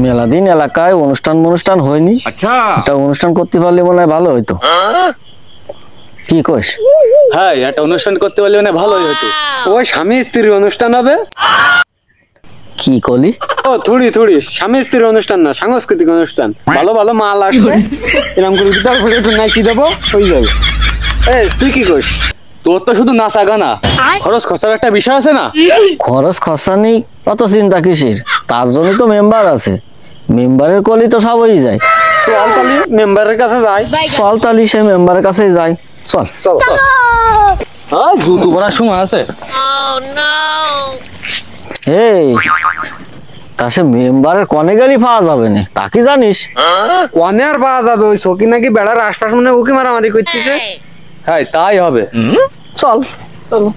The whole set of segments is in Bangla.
মেলা দিন এলাকায় অনুষ্ঠান হয়নি। আচ্ছা, একটা অনুষ্ঠান করতে পারলে মনে হয় ভালো হইতো। কি কইস? হ্যাঁ, একটা অনুষ্ঠান করতে পারলে মানে ভালোই হতো। ওই স্বামী স্ত্রীর অনুষ্ঠান হবে। কি কলি? ও থুড়ি স্বামী স্ত্রীর অনুষ্ঠান না, সাংস্কৃতিক অনুষ্ঠান। ভালো ভালো মাল আসবে, এরকম করে গিটার ফুটে একটু নাচি দেবো, হয়ে যাবে। তুই কি করিস? তোর তো শুধু নাচা গানা, খরচ খরচার একটা বিষয় আছে না? খরচ খরচা নেই, অত চিন্তা কিসের? তার জন্য তো মেম্বার আছে, মেম্বারের কলি তো সবই যায়। চল তালি মেম্বারের কাছে যাই। চল তালি সে মেম্বারের কাছে যাই। চল চল। হ্যাঁ, জুতো পরার সময় আছে। এই তা সে মেম্বারের কনে গেলি পাওয়া যাবে না, তা কি জানিস? কনে আর পাওয়া যাবে? ওই সকি নাকি বেড়ার রাস্তার সামনে উকি মারামারি করতেছে। হ্যাঁ, তাই হবে। চল চলো।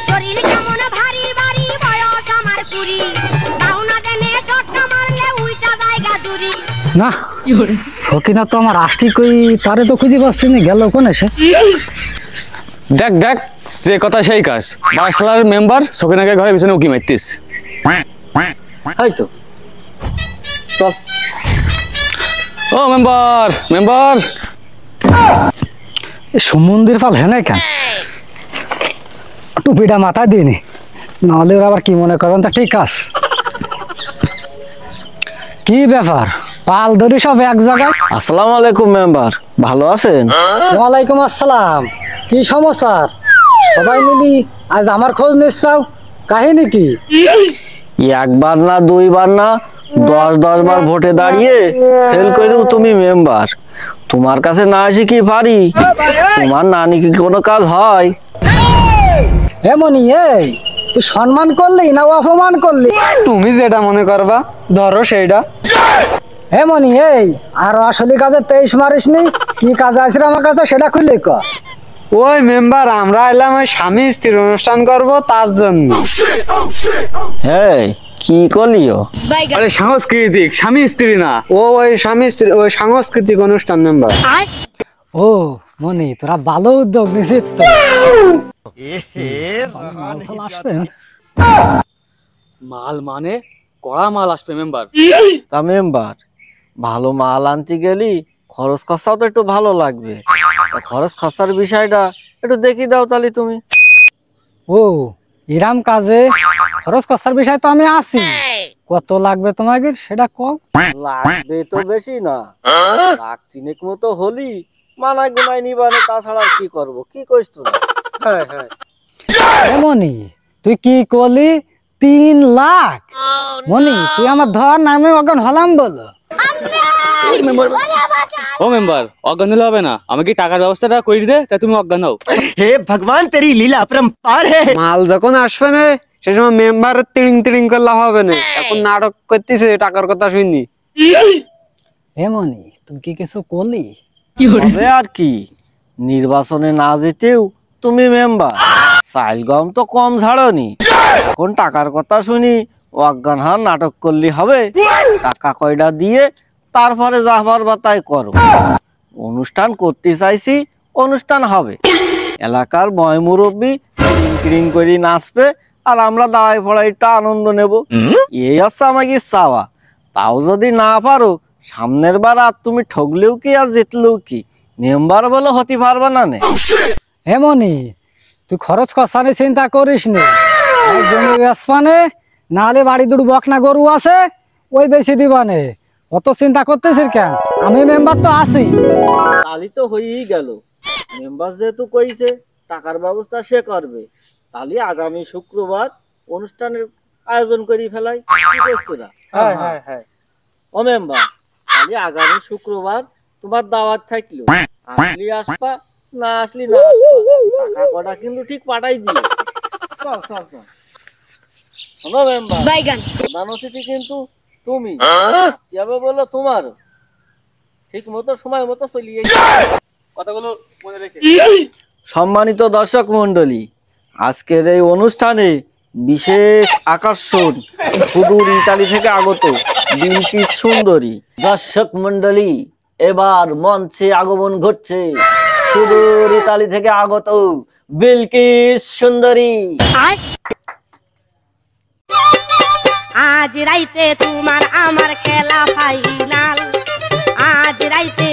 শরীর কেমন ভারী ভারী, বয়স আমার কুড়ি, বাউনা দেনে চটকা মারলে উইটা জায়গা দূরি। না, সকিনা তো আমার আসটি কই, তারে তো খুঁজে পাচ্ছি না, গেল কোন এসে? দেখ যে কথা সেই কাজ। মার্শালার মেম্বার সকিনাকে ঘরে পিছনে উকি মারতিস। হয়তো চল। ও মেম্বার সুমন্দির ফাল হেনে কেন? টুপিটা মাথায় দিইনি, নাহলে ওরা আবার কি মনে করবেন, তা ঠিক আছে। কি ব্যাপার, পাল ধরি সব এক জায়গায়? আসসালামু আলাইকুম মেম্বার, ভালো আছেন? ওয়ালাইকুম আসসালাম। কি সমাচার? সবাই মিলি আজ আমার খোঁজ নিচ্ছাও, কাহিনী কি? একবার না দুইবার না 10 বার ভোটে দাঁড়িয়ে ফেল করেও তুমি মেম্বার। তোমার কাছে না আসি কি পারি? তোমার নানি কি কোনো কাজ হয়? এমনই, এই তুই সম্মান করলি না অপমান করলি? তুমি যেটা মনে করবা ধরো সেইটা। এমনই, এই আর আসলে কাজে 23 মারিসনি, কি কাজ আছে আমার কাছে সেটা খুললে ক। ওই মেম্বার, আমরা এলাম ওই স্বামী স্ত্রীর অনুষ্ঠান করব, তার জন্য। হ্যাঁ, কি করলিও? আরে সাংস্কৃতিক, স্বামী স্ত্রী না। ওই স্বামী স্ত্রী, ওই সাংস্কৃতিক অনুষ্ঠান মেম্বার। ও মনি, তোরা ভালো উদ্যোগ নিছিস তো। মাল মানে কড়া মাল আসবে মেম্বার। তা মেম্বার, ভালো মাল আনতে গেলি খরচ খরচাও তো একটু ভালো লাগবে। খরচ খরচার বিষয়টা একটু দেখি দাও তাহলে তুমি। ও ইরাম কাজে খরচ খরচার বিষয় তো আমি আছি। কত লাগবে তোমাকে সেটা কম? লাগবে তো বেশি না, লাখ তিনেক মতো হলি মানায় গুনায় নিবানে, তাছাড়া আর কি করবো? কি করিস তুই? মনি তুই কি করলি? 3 লাখ? মনি তুই আমার ধর নামে অজ্ঞান হলাম বলো। ও মেম্বার, অজ্ঞান হলে হবে না, আমাকে টাকার ব্যবস্থাটা করে দে, তা তুমি অজ্ঞান হও। হে ভগবান, তেরি লীলা अपरंपार है। মাল যখন আসবে না সে সময় মেম্বার তিড়িং করলে হবে না। এখন নাটক করতেছে টাকার কথা শুনি। মনি তুই কি কিছু করলি? হবে আর কি, নির্বাচনে না যেতেও তুমি মেম্বার, চাইল গম তো কম ঝাড়নি। এখন টাকার কথা শুনি অজ্ঞান হওয়ার নাটক করলে হবে? টাকা কয়টা দিয়ে তারপরে যা হবার বা তাই করো। অনুষ্ঠান করতে চাইছি, অনুষ্ঠান হবে। এলাকার ময় মুরব্বী কিরিং করে নাচবে, আর আমরা দাঁড়াই পড়াইটা আনন্দ নেব। এই হচ্ছে আমাকে চাওয়া। তাও যদি না পারো, সামনের বার আর তুমি ঠগলেও কি আর জিতলেও কি, মেম্বার বলে হতে পারবে না। মনি তুই খরচ খরচা নিয়ে চিন্তা করিস নি, জমি বেচবানে, নাহলে বাড়ি দুটো বকনা গরু আছে ওই বেশি দিবানে। অত চিন্তা করতেছিস কেন? আমি মেম্বার তো আছি। তালি তো হয়েই গেল, মেম্বার যেহেতু কইছে টাকার ব্যবস্থা সে করবে, তাহলে আগামী শুক্রবার অনুষ্ঠানের আয়োজন করি ফেলাই। কি কইছ তোরা? ও মেম্বার, তাহলে আগামী শুক্রবার তোমার দাওয়াত থাকলো, আসলি আসবা, না আসলি না আসবা। টাকা কটা কিন্তু ঠিক পাঠাই দিও। চল চল চল। শোনো মেম্বার, প্রধান অতিথি কিন্তু তুমি, আসতে হবে বলো তোমার, ঠিক মতো সময় মতো চলিয়ে কথাগুলো মনে রেখে। সম্মানিত দর্শক মন্ডলী, আজকের এই অনুষ্ঠানে বিশেষ আকর্ষণ সুদূর ইতালি থেকে আগত বিলকিস সুন্দরী। দর্শক মন্ডলী, এবার মঞ্চে আগমন ঘটছে সুদূর ইতালি থেকে আগত বিলকিস সুন্দরী। আজ রাইতে তোমার আমার খেলা ফাইনাল, আজ রাইতে